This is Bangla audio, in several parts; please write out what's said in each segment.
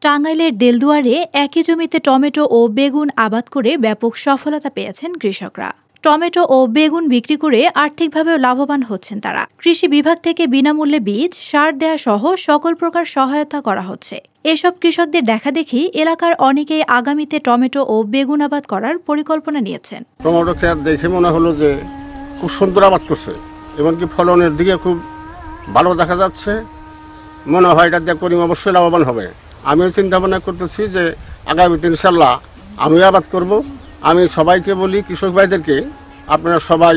টাঙ্গাইলের দেলদুয়ারে একই জমিতে টমেটো ও বেগুন আবাদ করে ব্যাপক সফলতা পেয়েছেন কৃষকরা। টমেটো ও বেগুন বিক্রি করে আর্থিকভাবেও লাভবান হচ্ছেন তারা। কৃষি বিভাগ থেকে বিনামূল্যে বীজ, সার দেয়া সহ সকল প্রকার সহায়তা করা হচ্ছে। এসব কৃষকদের দেখাদেখি এলাকার অনেকেই আগামীতে টমেটো ও বেগুন আবাদ করার পরিকল্পনা নিয়েছেন। টমেটো ক্ষেত দেখে মনে হলো যে খুব সুন্দর আবাদ করছে, এমনকি ফলনের দিকে খুব ভালো দেখা যাচ্ছে। মনে হয় এটা দিয়ে করি অবশ্যই লাভবান হবে। আমিও চিন্তা ভাবনা করতেছি যে আগামীতে ইনশাল্লাহ আমিও আবাদ করব। আমি সবাইকে বলি, কৃষক ভাইদেরকে, আপনারা সবাই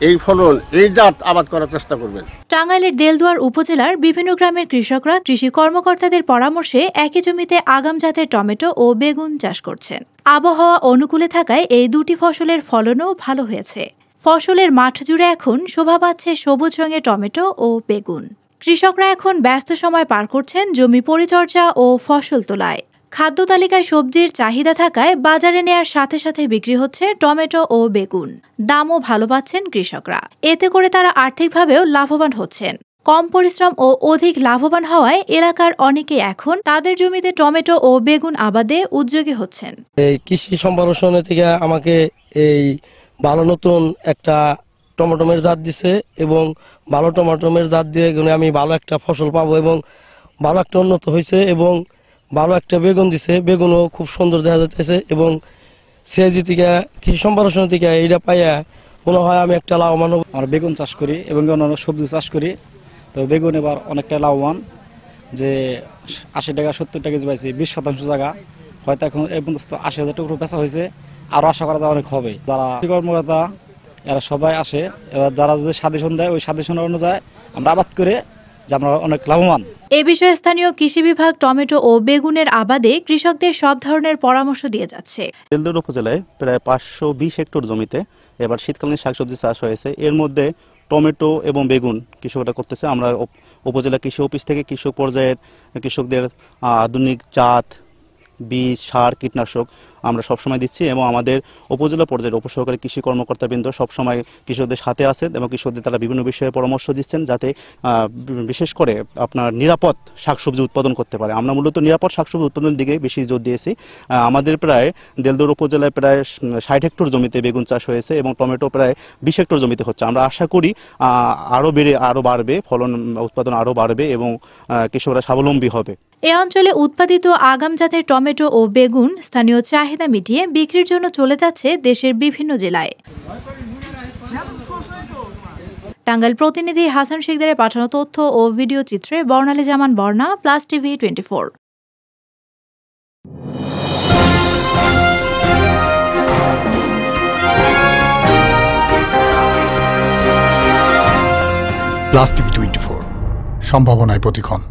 এই ফলন, এই জাত আবাদ করার চেষ্টা করবেন। টাঙ্গাইলের দেলদুয়ার উপজেলার বিভিন্ন গ্রামের কৃষকরা কৃষি কর্মকর্তাদের পরামর্শে একই জমিতে আগাম জাতের টমেটো ও বেগুন চাষ করছেন। আবহাওয়া অনুকূলে থাকায় এই দুটি ফসলের ফলনও ভালো হয়েছে। ফসলের মাঠ জুড়ে এখন শোভা পাচ্ছে সবুজ রঙের টমেটো ও বেগুন। কৃষকরা এখন ব্যস্ত সময় পার করছেন জমি পরিচর্যা ও ফসল তোলায়। খাদ্য তালিকায় সবজির চাহিদা থাকায় বাজারে নেয়ার সাথে সাথে বিক্রি হচ্ছে টমেটো ও বেগুন। দামও ভালো পাচ্ছেন কৃষকরা। এতে করে তারা আর্থিকভাবেও লাভবান হচ্ছেন। কম পরিশ্রম ও অধিক লাভবান হওয়ায় এলাকার অনেকে এখন তাদের জমিতে টমেটো ও বেগুন আবাদে উদ্যোগী হচ্ছেন। এই কৃষি সম্প্রসারণ থেকে আমাকে এই ভালো নতুন একটা টমেটোমের জাত দিছে এবং ভালো টমেটোমের জাত দিয়ে আমি ভালো একটা ফসল পাবো এবং ভালো একটা উন্নত হয়েছে এবং ভালো একটা বেগুন দিছে। বেগুনও খুব সুন্দর দেখা যাচ্ছে এবং সিআইজি থেকে কৃষি সম্প্রসারণ থেকে এইটা পাইয়া মনে হয় আমি একটা লাভবান হব। আমরা বেগুন চাষ করি এবং অন্যান্য সবজি চাষ করি। তো বেগুন এবার অনেকটা লাভবান, যে 80 টাকা 70 টাকা পাইছি, 20% জায়গা হয়তো এখন এই পর্যন্ত 80,000 টাকা বেচা হয়েছে। আরো আশা করা যায় অনেক হবে। যারা কর্মকর্তা এরা সবাই আসে, এবার যারা যদি সাজেশন দেয় ওই সাজেশন অনুযায়ী আমরা আবাদ করে যে আমরা অনেক লাভবান। এ বিষয়ে স্থানীয় কৃষি বিভাগ টমেটো ও বেগুনের আবাদে কৃষকদের সব ধরনের পরামর্শ দিয়ে যাচ্ছে। দেলদুয়ার উপজেলায় প্রায় 520 হেক্টর জমিতে এবার শীতকালীন শাকসবজি চাষ হয়েছে। এর মধ্যে টমেটো এবং বেগুন কৃষকরা করতেছে। আমরা উপজেলা কৃষি অফিস থেকে কৃষক পর্যায়ের কৃষকদের আধুনিক জাত, বীজ, সার, কীটনাশক আমরা সবসময় দিচ্ছি এবং আমাদের উপজেলা পর্যায়ের উপসহকারী কৃষি কর্মকর্তাবৃন্দ সবসময় কৃষকদের সাথে আছেন এবং কৃষকদের তারা বিভিন্ন বিষয়ে পরামর্শ দিচ্ছেন যাতে বিশেষ করে আপনার নিরাপদ শাকসবজি উৎপাদন করতে পারে। আমরা মূলত নিরাপদ শাকসবজি উৎপাদনের দিকে বেশি জোর দিয়েছি। আমাদের প্রায় দেলদুয়ার উপজেলায় প্রায় 60 হেক্টর জমিতে বেগুন চাষ হয়েছে এবং টমেটো প্রায় 20 হেক্টর জমিতে হচ্ছে। আমরা আশা করি আরও বাড়বে, ফলন উৎপাদন আরও বাড়বে এবং কৃষকরা স্বাবলম্বী হবে। এ অঞ্চলে উৎপাদিত আগাম জাতের টমেটো ও বেগুন স্থানীয় চাহিদা মিটিয়ে বিক্রির জন্য চলে যাচ্ছে দেশের বিভিন্ন জেলায়। টাঙ্গাইল প্রতিনিধি হাসান শিকদারের পাঠানো তথ্য ও ভিডিও চিত্রে বর্ণালী জামান বর্ণা, প্লাস টিভি 24। প্লাস টিভি 24, সম্ভাবনায় প্রতিক্ষণ।